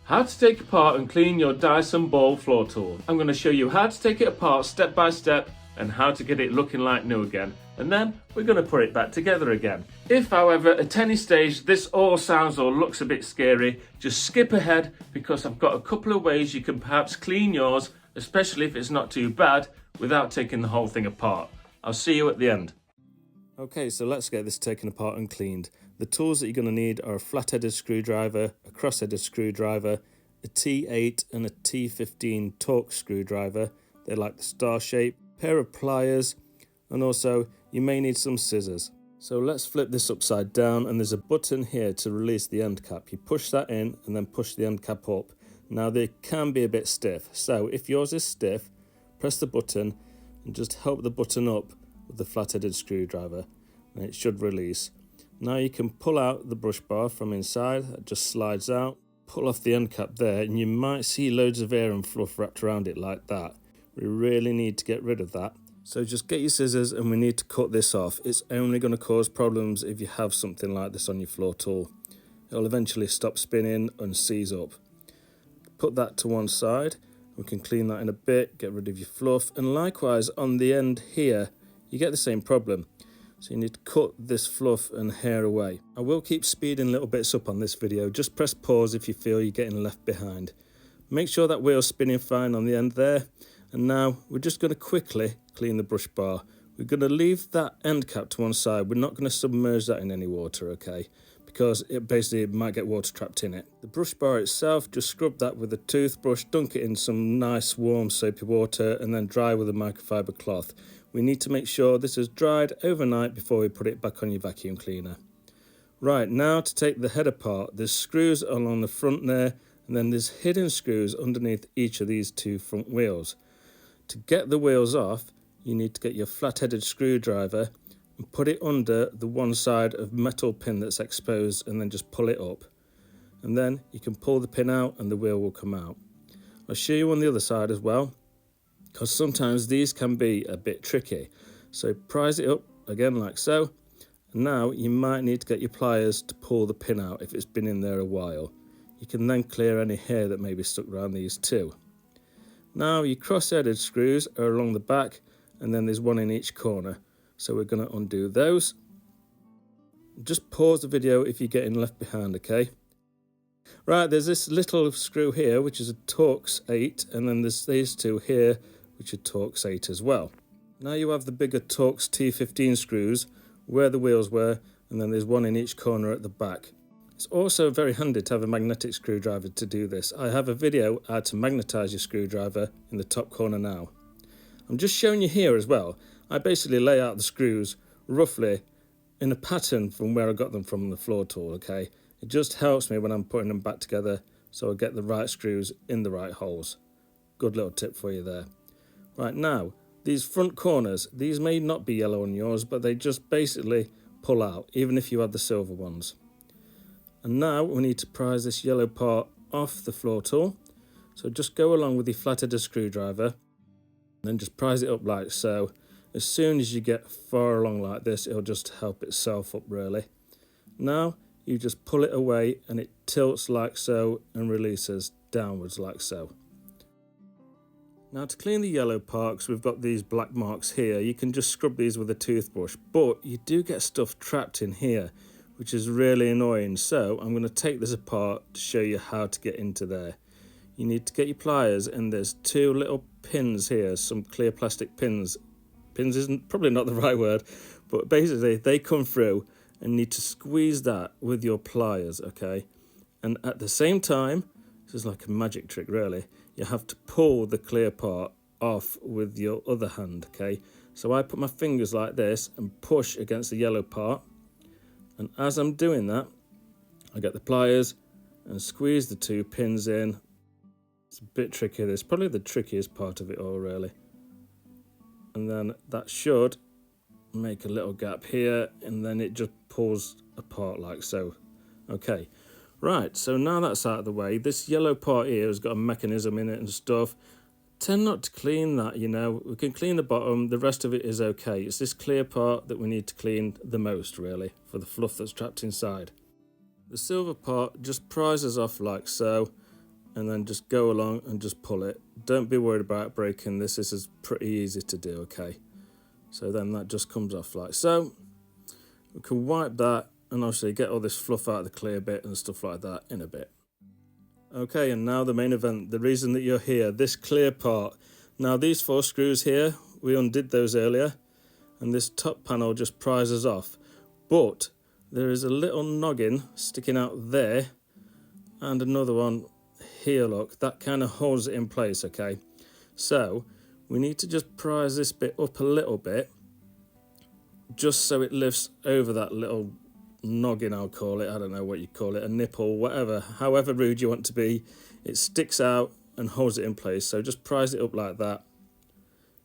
How to take apart and clean your Dyson Ball floor tool. I'm going to show you how to take it apart step by step and how to get it looking like new again. And then we're going to put it back together again. If, however, at any stage this all sounds or looks a bit scary, just skip ahead because I've got a couple of ways you can perhaps clean yours, especially if it's not too bad, without taking the whole thing apart. I'll see you at the end. Okay, so let's get this taken apart and cleaned. The tools that you're going to need are a flat-headed screwdriver, a cross-headed screwdriver, a T8 and a T15 Torx screwdriver. They're like the star shape, pair of pliers, and also you may need some scissors. So let's flip this upside down, and there's a button here to release the end cap. You push that in and then push the end cap up. Now they can be a bit stiff, so if yours is stiff, press the button and just help the button up with the flat-headed screwdriver and it should release. Now you can pull out the brush bar from inside. It just slides out. Pull off the end cap there and you might see loads of air and fluff wrapped around it like that. We really need to get rid of that. So just get your scissors and we need to cut this off. It's only going to cause problems if you have something like this on your floor tool. It'll eventually stop spinning and seize up. Put that to one side. We can clean that in a bit, get rid of your fluff. And likewise on the end here, you get the same problem. So you need to cut this fluff and hair away. I will keep speeding little bits up on this video. Just press pause if you feel you're getting left behind. Make sure that wheel's spinning fine on the end there. And now we're just going to quickly clean the brush bar. We're going to leave that end cap to one side. We're not going to submerge that in any water, okay? Because it might get water trapped in it. The brush bar itself, just scrub that with a toothbrush, dunk it in some nice warm soapy water and then dry with a microfiber cloth. We need to make sure this is dried overnight before we put it back on your vacuum cleaner. Right, now to take the head apart, there's screws along the front there and then there's hidden screws underneath each of these two front wheels. To get the wheels off, you need to get your flat-headed screwdriver and put it under the one side of metal pin that's exposed and then just pull it up. And then you can pull the pin out and the wheel will come out. I'll show you on the other side as well, because sometimes these can be a bit tricky. So prise it up again like so. And now you might need to get your pliers to pull the pin out if it's been in there a while. You can then clear any hair that may be stuck around these too. Now your cross-headed screws are along the back and then there's one in each corner. So we're going to undo those. Just pause the video if you're getting left behind, okay? Right, there's this little screw here, which is a Torx 8, and then there's these two here, which are Torx 8 as well. Now you have the bigger Torx T15 screws where the wheels were, and then there's one in each corner at the back. It's also very handy to have a magnetic screwdriver to do this. I have a video how to magnetise your screwdriver in the top corner now. I'm just showing you here as well. I basically lay out the screws roughly in a pattern from where I got them from the floor tool, okay? It just helps me when I'm putting them back together so I get the right screws in the right holes. Good little tip for you there. Right, now, these front corners, these may not be yellow on yours, but they just basically pull out, even if you have the silver ones. And now we need to prise this yellow part off the floor tool. So just go along with your flat-headed screwdriver, then just prise it up like so. As soon as you get far along like this, it'll just help itself up really. Now you just pull it away and it tilts like so and releases downwards like so. Now to clean the yellow parts, we've got these black marks here. You can just scrub these with a toothbrush, but you do get stuff trapped in here, which is really annoying. So I'm going to take this apart to show you how to get into there. You need to get your pliers and there's two little pins here, some clear plastic pins. Pins isn't probably not the right word, but basically they come through and need to squeeze that with your pliers, okay? And at the same time, this is like a magic trick really, you have to pull the clear part off with your other hand, okay? So I put my fingers like this and push against the yellow part, and as I'm doing that, I get the pliers and squeeze the two pins in. It's a bit tricky, this is probably the trickiest part of it all really. And then that should make a little gap here and then it just pulls apart like so. Okay, right, so now that's out of the way, this yellow part here has got a mechanism in it and stuff. Tend not to clean that, you know. We can clean the bottom, the rest of it is okay. It's this clear part that we need to clean the most really for the fluff that's trapped inside. The silver part just prizes off like so, and then just go along and just pull it. Don't be worried about breaking this. This is pretty easy to do, okay? So then that just comes off like so. We can wipe that and obviously get all this fluff out of the clear bit and stuff like that in a bit. Okay, and now the main event, the reason that you're here, this clear part. Now these 4 screws here, we undid those earlier, and this top panel just prizes off. But there is a little noggin sticking out there and another one here, look, that kind of holds it in place, okay? So we need to just prise this bit up a little bit, just so it lifts over that little noggin, I'll call it. I don't know what you call it, a nipple, whatever, however rude you want to be. It sticks out and holds it in place. So just prise it up like that,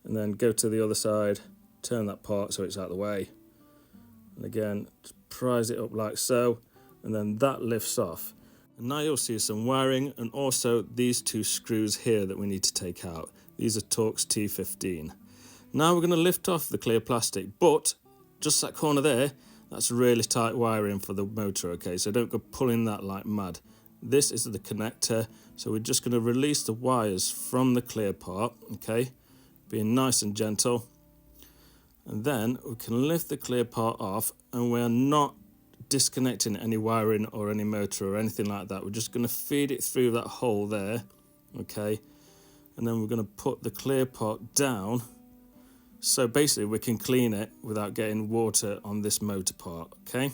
and then go to the other side, turn that part so it's out of the way. And again, just prise it up like so, and then that lifts off. And now you'll see some wiring and also these 2 screws here that we need to take out. These are Torx T15. Now we're going to lift off the clear plastic, but just that corner there, that's really tight wiring for the motor, okay? So don't go pulling that like mad. This is the connector, so we're just going to release the wires from the clear part, okay? Being nice and gentle. And then we can lift the clear part off, and we're not disconnecting any wiring or any motor or anything like that. We're just going to feed it through that hole there, okay? And then we're going to put the clear part down, so basically we can clean it without getting water on this motor part, okay?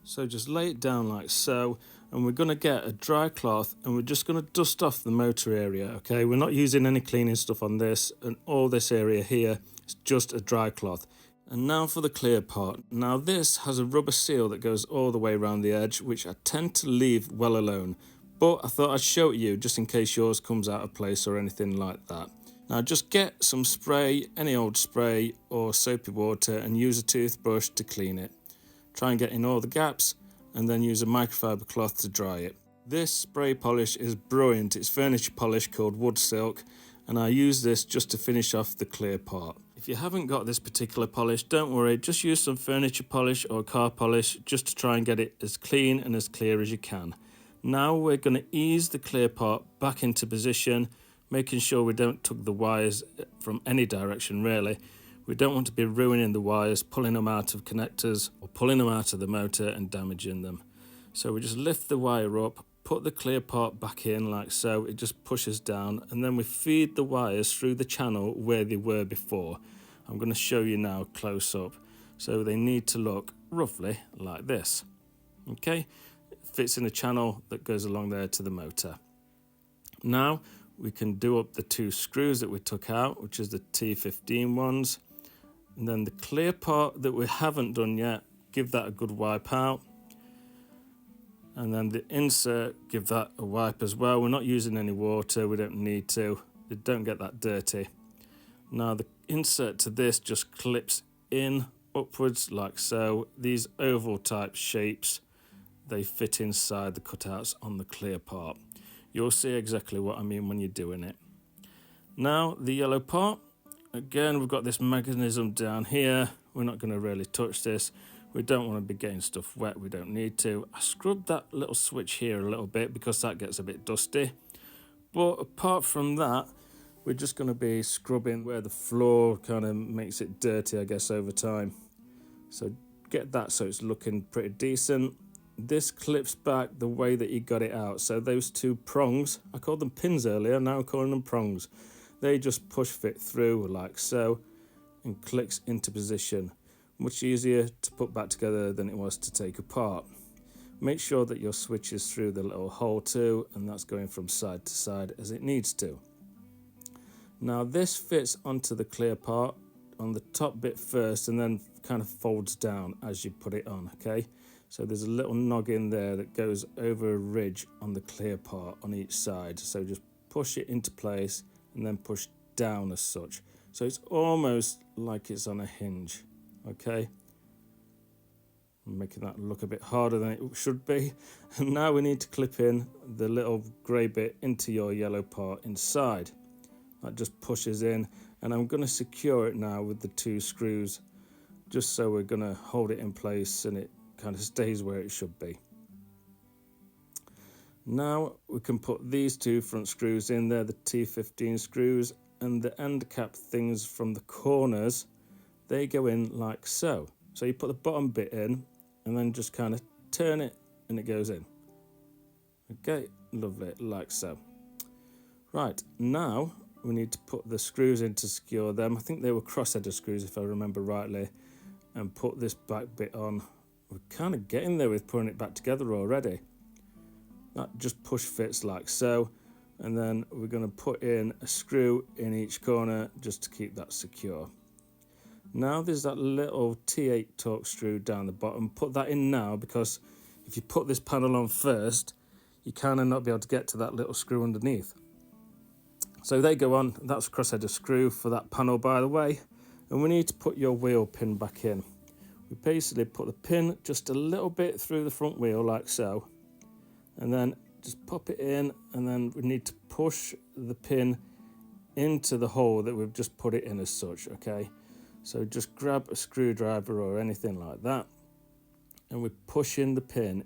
So just lay it down like so, and we're going to get a dry cloth and we're just going to dust off the motor area, okay? We're not using any cleaning stuff on this, and all this area here is just a dry cloth. And now for the clear part. Now this has a rubber seal that goes all the way around the edge, which I tend to leave well alone. But I thought I'd show it you just in case yours comes out of place or anything like that. Now just get some spray, any old spray or soapy water, and use a toothbrush to clean it. Try and get in all the gaps and then use a microfiber cloth to dry it. This spray polish is brilliant. It's furniture polish called Wood Silk, and I use this just to finish off the clear part. If you haven't got this particular polish, don't worry, just use some furniture polish or car polish just to try and get it as clean and as clear as you can. Now we're going to ease the clear part back into position, making sure we don't tug the wires from any direction really. We don't want to be ruining the wires, pulling them out of connectors or pulling them out of the motor and damaging them. So we just lift the wire up, put the clear part back in like so, it just pushes down, and then we feed the wires through the channel where they were before. I'm going to show you now close up. So they need to look roughly like this. Okay, it fits in a channel that goes along there to the motor. Now we can do up the 2 screws that we took out, which is the T15 ones. And then the clear part that we haven't done yet, give that a good wipe out. And then the insert, give that a wipe as well. We're not using any water, we don't need to. Don't get that dirty. Now the insert to this just clips in upwards like so. These oval type shapes, they fit inside the cutouts on the clear part. You'll see exactly what I mean when you're doing it. Now the yellow part, again we've got this mechanism down here. We're not going to really touch this. We don't want to be getting stuff wet, we don't need to. I scrubbed that little switch here a little bit because that gets a bit dusty. But apart from that, we're just going to be scrubbing where the floor kind of makes it dirty, I guess, over time. So get that so it's looking pretty decent. This clips back the way that you got it out. So those 2 prongs, I called them pins earlier, now I'm calling them prongs. They just push fit through like so and clicks into position. Much easier to put back together than it was to take apart. Make sure that your switch is through the little hole too, and that's going from side to side as it needs to. Now this fits onto the clear part on the top bit first and then kind of folds down as you put it on, okay? So there's a little noggin there that goes over a ridge on the clear part on each side. So just push it into place and then push down as such. So it's almost like it's on a hinge, okay? I'm making that look a bit harder than it should be. And now we need to clip in the little grey bit into your yellow part inside. That just pushes in, and I'm going to secure it now with the 2 screws, just so we're going to hold it in place and it kind of stays where it should be. Now we can put these two front screws in there, the T15 screws, and the end cap things from the corners, they go in like so. So you put the bottom bit in and then just kind of turn it and it goes in. Okay, lovely, like so. Right, now we need to put the screws in to secure them. I think they were crossheader screws if I remember rightly, and put this back bit on. We're kind of getting there with putting it back together already. That just push fits like so, and then we're going to put in a screw in each corner just to keep that secure. Now there's that little T8 torque screw down the bottom. Put that in now, because if you put this panel on first, you kind of not be able to get to that little screw underneath. So they go on. That's a crossheader screw for that panel, by the way. And we need to put your wheel pin back in. We basically put the pin just a little bit through the front wheel like so, and then just pop it in, and then we need to push the pin into the hole that we've just put it in as such, okay? So just grab a screwdriver or anything like that, and we push in the pin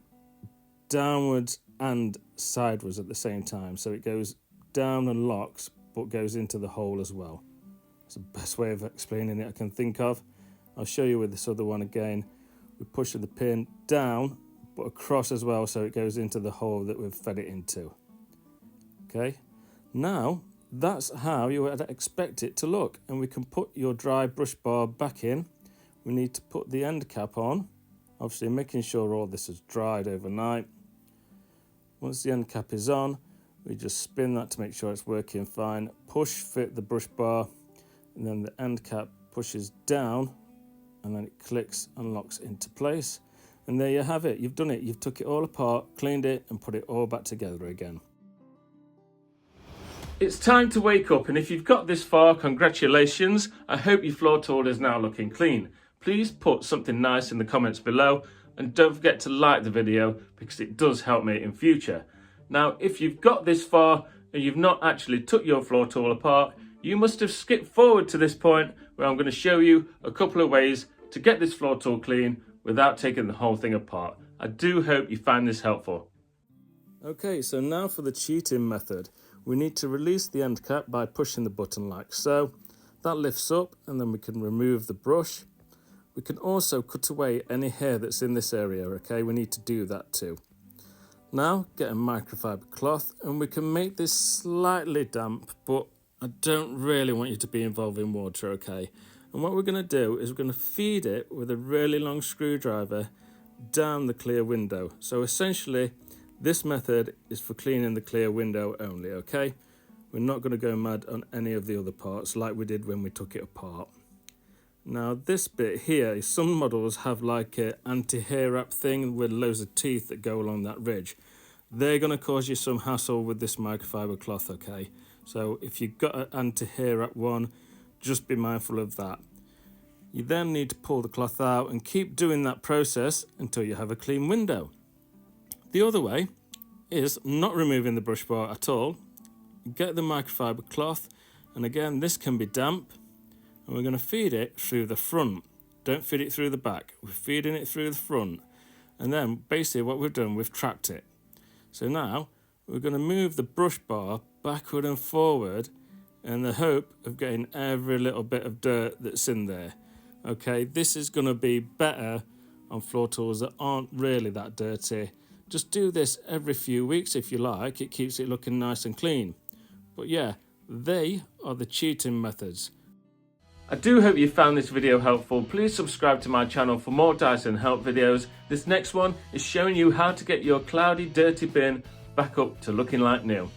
downwards and sideways at the same time, so it goes down and locks but goes into the hole as well. It's the best way of explaining it I can think of. I'll show you with this other one again. We're pushing the pin down but across as well, so it goes into the hole that we've fed it into. Okay, now that's how you would expect it to look, and we can put your dry brush bar back in. We need to put the end cap on, obviously making sure all this is dried overnight. Once the end cap is on, we just spin that to make sure it's working fine, push fit the brush bar, and then the end cap pushes down, and then it clicks and locks into place. And there you have it. You've done it. You've took it all apart, cleaned it, and put it all back together again. It's time to wake up, and if you've got this far, congratulations. I hope your floor tool is now looking clean. Please put something nice in the comments below, and don't forget to like the video because it does help me in future. Now, if you've got this far and you've not actually took your floor tool apart, you must have skipped forward to this point where I'm going to show you a couple of ways to get this floor tool clean without taking the whole thing apart. I do hope you find this helpful. Okay, so now for the cheating method. We need to release the end cap by pushing the button like so. That lifts up, and then we can remove the brush. We can also cut away any hair that's in this area, okay? We need to do that too. Now get a microfiber cloth, and we can make this slightly damp, but I don't really want you to be involved in water, okay? And what we're going to do is we're going to feed it with a really long screwdriver down the clear window. So essentially, this method is for cleaning the clear window only, okay? We're not going to go mad on any of the other parts like we did when we took it apart. Now this bit here, some models have like an anti-hair wrap thing with loads of teeth that go along that ridge. They're going to cause you some hassle with this microfiber cloth, okay? So if you've got an anti-hair wrap one, just be mindful of that. You then need to pull the cloth out and keep doing that process until you have a clean window. The other way is not removing the brush bar at all. Get the microfiber cloth, and again this can be damp, and we're going to feed it through the front. Don't feed it through the back. We're feeding it through the front, and then basically what we've done, we've trapped it. So now we're going to move the brush bar backward and forward in the hope of getting every little bit of dirt that's in there. Okay, this is going to be better on floor tools that aren't really that dirty. Just do this every few weeks if you like. It keeps it looking nice and clean. But yeah, they are the cheating methods. I do hope you found this video helpful. Please subscribe to my channel for more Dyson help videos. This next one is showing you how to get your cloudy, dirty bin back up to looking like new.